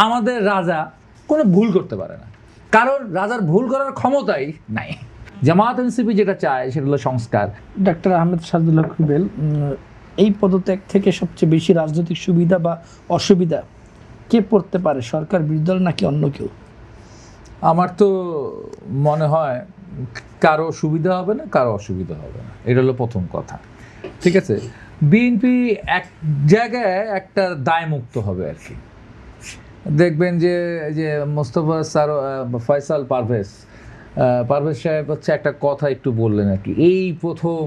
আমাদের রাজা কোনো ভুল করতে পারে না, কারণ রাজার ভুল করার ক্ষমতাই নাই। জামায়াত এনসিপি যেটা চায় সেটা হলো সংস্কার। ডাক্তার আহমেদ শাহদুল্লাহ রুবেল, এই পদত্যাগ থেকে সবচেয়ে বেশি রাজনৈতিক সুবিধা বা অসুবিধা কে পড়তে পারে, সরকার, বিরোধী দল নাকি অন্য কেউ? আমার তো মনে হয় কারো সুবিধা হবে না, কারো অসুবিধা হবে না, এটা হলো প্রথম কথা। ঠিক আছে, বিএনপি এক জায়গায় একটা দায়মুক্ত হবে আর কি। দেখবেন যে যে মোস্তফা ফয়সাল পারভেজ সাহেব হচ্ছে একটা কথা একটু বললেন আর কি, এই প্রথম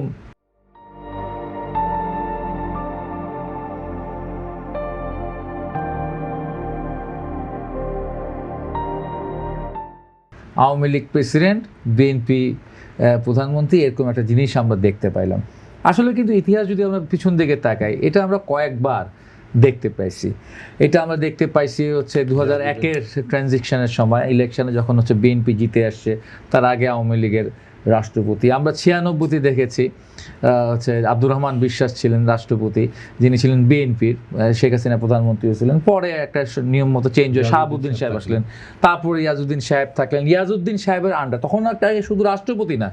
আওয়ামী লীগ প্রেসিডেন্ট, বিএনপি প্রধানমন্ত্রী, এরকম একটা জিনিস আমরা দেখতে পাইলাম। আসলে কিন্তু ইতিহাস যদি আমরা পিছন দিকে তাকাই, এটা আমরা কয়েকবার দেখতে পাইছি। এটা আমরা দেখতে পাইছি হচ্ছে 2001-এর ট্রানজিশনের সময়, ইলেকশনে যখন হচ্ছে বিএনপি জিতে আসছে, তার আগে আওয়ামী লীগের রাষ্ট্রপতি। আমরা 96-তে দেখেছি হচ্ছে আব্দুর রহমান বিশ্বাস ছিলেন রাষ্ট্রপতি, যিনি ছিলেন বিএনপির, শেখ হাসিনা প্রধানমন্ত্রীও ছিলেন। পরে একটা নিয়ম মতো চেঞ্জ হয়ে শাহাবুদ্দিন সাহেব আসলেন, তারপরে ইয়াজউদ্দিন সাহেব থাকলেন। ইয়াজউদ্দিন সাহেবের আন্ডার তখন একটা শুধু রাষ্ট্রপতি না,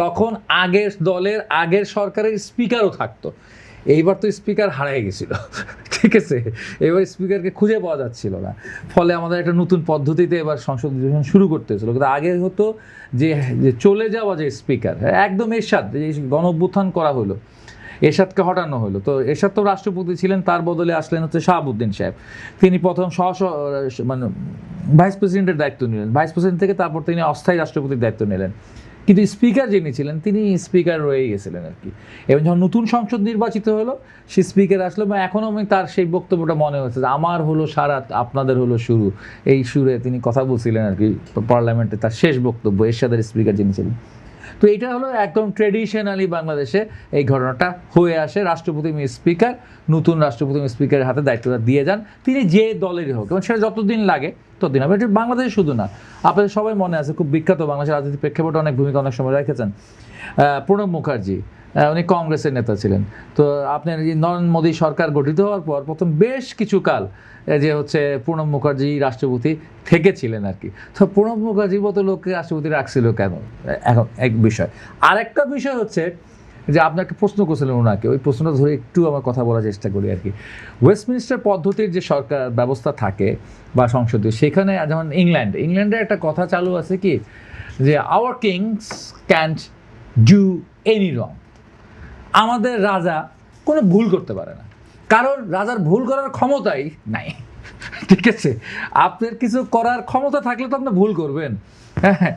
তখন আগের দলের আগের সরকারের স্পিকারও থাকতো। এইবার তো স্পিকার হারিয়ে গেছিল, ঠিক আছে, এবার স্পিকারকে খুঁজে পাওয়া যাচ্ছিল না। ফলে আমাদের একটা নতুন পদ্ধতিতে এবার সংসদ অধিবেশন শুরু করতে হয়েছিল। কিন্তু আগে হতো যে চলে যাওয়া যে স্পিকার, একদম এরশাদ, যে গণঅভ্যুত্থান করা হলো, এরশাদকে হটানো হলো, তো এরশাদ তো রাষ্ট্রপতি ছিলেন, তার বদলে আসলেন হচ্ছে শাহাবুদ্দিন সাহেব। তিনি প্রথম মানে ভাইস প্রেসিডেন্টের দায়িত্ব নিলেন, ভাইস প্রেসিডেন্ট থেকে তারপর তিনি অস্থায়ী রাষ্ট্রপতির দায়িত্ব নিলেন। কিন্তু স্পিকার যিনি ছিলেন তিনি স্পিকার রয়ে গেছিলেন আর কি। এবং যখন নতুন সংসদ নির্বাচিত হলো, সে স্পিকার আসলো, এবং এখনও আমি তার সেই বক্তব্যটা মনে হচ্ছে যে আমার হলো সারা, আপনাদের হলো শুরু, এই সুরে তিনি কথা বলছিলেন আর কি পার্লামেন্টে, তার শেষ বক্তব্য, এরশাদের স্পিকার যিনি ছিলেন। তো এটা হলো একদম ট্রেডিশনালি বাংলাদেশে এই ঘটনাটা হয়ে আসে। রাষ্ট্রপতি স্পিকার, নতুন রাষ্ট্রপতি স্পিকারের হাতে দায়িত্বটা দিয়ে যান, তিনি যে দলেরই হোক, এবং সেটা যতদিন লাগে ততদিন হবে। এটা বাংলাদেশে শুধু না, আপনাদের সবাই মনে আছে, খুব বিখ্যাত বাংলাদেশের রাজনীতির প্রেক্ষাপটে অনেক ভূমিকা অনেক সময় রেখেছেন প্রণব মুখার্জি, উনি কংগ্রেসের নেতা ছিলেন। তো আপনার নরেন্দ্র মোদী সরকার গঠিত হওয়ার পর প্রথম বেশ কিছু কাল যে হচ্ছে প্রণব মুখার্জি রাষ্ট্রপতি থেকেছিলেন আর কি। তো প্রণব মুখার্জির মতো লোককে রাষ্ট্রপতি রাখছিল কেন, এখন এক বিষয়। আরেকটা বিষয় হচ্ছে যে আপনি একটা প্রশ্ন করছিলেন ওনাকে, ওই প্রশ্নটা ধরে একটু আমার কথা বলার চেষ্টা করি আর কি। ওয়েস্টমিনিস্টার পদ্ধতির যে সরকার ব্যবস্থা থাকে বা সংসদীয়, সেখানে যেমন ইংল্যান্ডে একটা কথা চালু আছে কি, যে our kings can't do any wrong. আমাদের রাজা কোনো ভুল করতে পারে না, কারণ রাজার ভুল করার ক্ষমতাই নাই। ঠিক আছে, আপনার কিছু করার ক্ষমতা থাকলে তো আপনি ভুল করবেন, হ্যাঁ,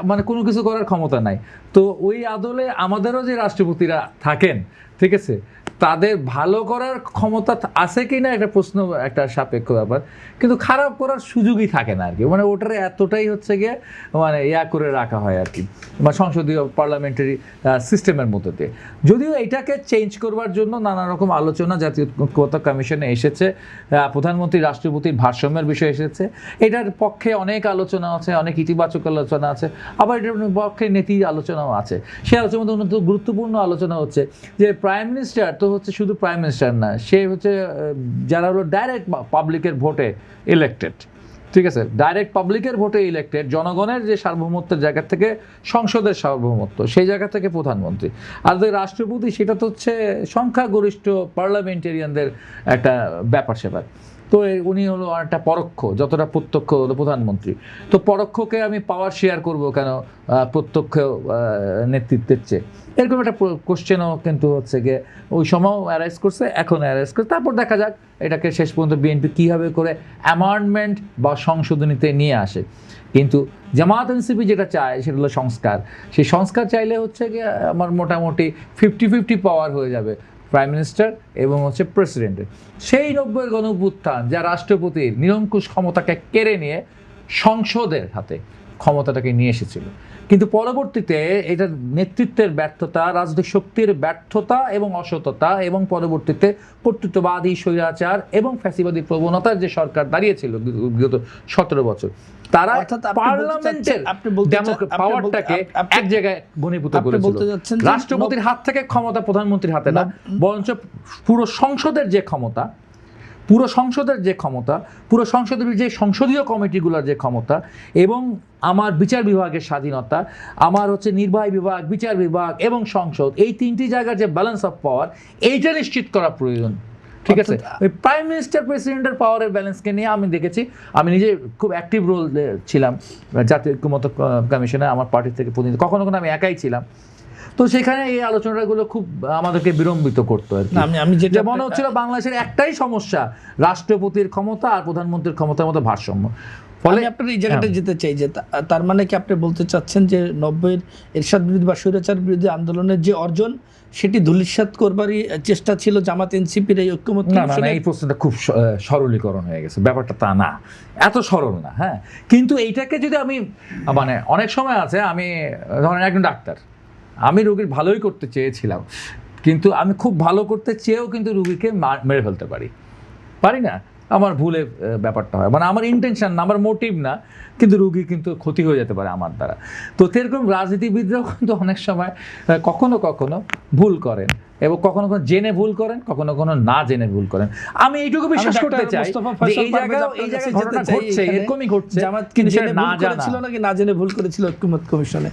মানে কোনো কিছু করার ক্ষমতা নাই। তো ওই আদলে আমাদেরও যে রাষ্ট্রপতিরা থাকেন, ঠিক আছে, তাদের ভালো করার ক্ষমতা আছে কি না এটা প্রশ্ন, একটা সাপেক্ষ ব্যাপার, কিন্তু খারাপ করার সুযোগই থাকে না আর কি। মানে ওটারে এতটাই হচ্ছে গিয়ে মানে করে রাখা হয় আর কি, বা সংসদীয় পার্লামেন্টারি সিস্টেমের মধ্যে দিয়ে। যদিও এটাকে চেঞ্জ করবার জন্য নানা রকম আলোচনা জাতীয় ঐক্যমত্য কমিশনে এসেছে, প্রধানমন্ত্রী রাষ্ট্রপতির ভারসাম্যের বিষয় এসেছে, এটার পক্ষে অনেক আলোচনা আছে, অনেক ইতিবাচক আলোচনা আছে, আবার এটার পক্ষে নীতি আলোচনাও আছে। সেই আলোচনার মধ্যে গুরুত্বপূর্ণ আলোচনা হচ্ছে যে প্রাইম মিনিস্টার তো হচ্ছে শুধু প্রাইম মিনিস্টার না, সে হচ্ছে যারা হলো ডাইরেক্ট পাবলিকের ভোটে ইলেক্টেড, ঠিক আছে, ডাইরেক্ট পাবলিকের ভোটে ইলেক্টেড, জনগণের যে সার্বভৌমত্বের জায়গা থেকে সংসদের সার্বভৌমত্ব, সেই জায়গা থেকে প্রধানমন্ত্রী। আর যে রাষ্ট্রপতি, সেটা তো হচ্ছে সংখ্যাগরিষ্ঠ পার্লামেন্টেরিয়ানদের একটা ব্যাপার স্যাপার। তো উনি হলো একটা পরোক্ষ, যতটা প্রত্যক্ষ হলো প্রধানমন্ত্রী। তো পরোক্ষকে আমি পাওয়ার শেয়ার করব কেন প্রত্যক্ষ নেতৃত্বের চেয়ে, এরকম একটা কোশ্চেনও কিন্তু হচ্ছে গিয়ে ওই সময়ও অ্যারাইজ করছে, এখন অ্যারাইজ করছে। তারপর দেখা যাক এটাকে শেষ পর্যন্ত বিএনপি কীভাবে করে অ্যামেন্ডমেন্ট বা সংশোধনীতে নিয়ে আসে। কিন্তু জামায়াত এনসিপি যেটা চায় সেটা হলো সংস্কার। সেই সংস্কার চাইলে হচ্ছে গিয়ে আমার মোটামুটি 50-50 পাওয়ার হয়ে যাবে প্রাইম মিনিস্টার এবং হচ্ছে প্রেসিডেন্টের। সেই 90-এর গণঅভ্যুত্থান যা রাষ্ট্রপতির নিরঙ্কুশ ক্ষমতাকে কেড়ে নিয়ে সংসদের হাতে ক্ষমতাটাকে নিয়ে এসেছিল, কিন্তু পরবর্তীতে এটা নেতৃত্বের ব্যর্থতা, রাজনৈতিক শক্তির ব্যর্থতা এবং অসততা, এবং পরবর্তীতে কর্তৃত্ববাদী স্বৈরাচার এবং ফ্যাসিবাদী প্রবণতার যে সরকার দাঁড়িয়েছিল বিগত 17 বছর, তারা পার্লামেন্টের পাওয়ারটাকে এক জায়গায় ঘনীভূত করেছিল। রাষ্ট্রপতির হাত থেকে ক্ষমতা প্রধানমন্ত্রীর হাতে না, বরঞ্চ পুরো সংসদের যে ক্ষমতা, পুরো সংসদের যে ক্ষমতা, পুরো সংসদের যে সংসদীয় কমিটিগুলোর যে ক্ষমতা, এবং আমার বিচার বিভাগের স্বাধীনতা, আমার হচ্ছে নির্বাহী বিভাগ, বিচার বিভাগ এবং সংসদ, এই তিনটি জায়গার যে ব্যালেন্স অফ পাওয়ার, এইটা নিশ্চিত করা প্রয়োজন। ঠিক আছে, ওই প্রাইম মিনিস্টার প্রেসিডেন্টের পাওয়ারের ব্যালেন্সকে নিয়ে আমি দেখেছি, আমি নিজে খুব অ্যাক্টিভ রোল ছিলাম জাতীয় ঐক্যমত্য কমিশনে, আমার পার্টি থেকে প্রতিনিধি, কখনো কখনো আমি একাই ছিলাম। তো সেখানে এই আলোচনাগুলো খুব আমাদেরকে বিড়ম্বিত করতো আর কি। আমি যেটা মনে হচ্ছিল বাংলাদেশের একটাই সমস্যা, রাষ্ট্রপতির ক্ষমতা আর প্রধানমন্ত্রীর ক্ষমতার মধ্যে ভারসাম্য। ফলে আপনার এই জায়গাটা যেতে চাই যে তার মানে কি আপনি বলতে চাচ্ছেন যে 90-এর এরশাদ বিরোধী বা স্বৈরাচার বিরোধী আন্দোলনের যে অর্জন, সেটি ধূলিসাৎ করবারই চেষ্টা ছিল জামাত এনসিপির এই ঐক্যমত? না, এই প্রশ্নটা খুব সরলীকরণ হয়ে গেছে, ব্যাপারটা তা না, এত সরল না। হ্যাঁ, কিন্তু এইটাকে যদি আমি, মানে অনেক সময় আছে, আমি ধরেন একজন ডাক্তার, আমি রোগীর ভালোই করতে চেয়েছিলাম, কিন্তু আমি খুব ভালো করতে চেয়েও কিন্তু রুগীকে মেরে ফেলতে পারি না, আমার ভুলে ব্যাপারটা হয়, মানে আমার ইন্টেনশন না, আমার মোটিভ না, কিন্তু রুগী কিন্তু ক্ষতি হয়ে যেতে পারে আমার দ্বারা। তো সেরকম রাজনীতিবিদরাও কিন্তু অনেক সময় কখনো কখনো ভুল করেন, এবং কখনো কখনো জেনে ভুল করেন, কখনো কখনো না জেনে ভুল করেন। আমি এইটুকু বিশ্বাস করতে চাই যে এই জায়গায় ঘটছে, এরকমই ঘটছে, জামাত কি জেনে ভুল করেছিল নাকি না জেনে ভুল করেছিল ঐক্যমত কমিশনে?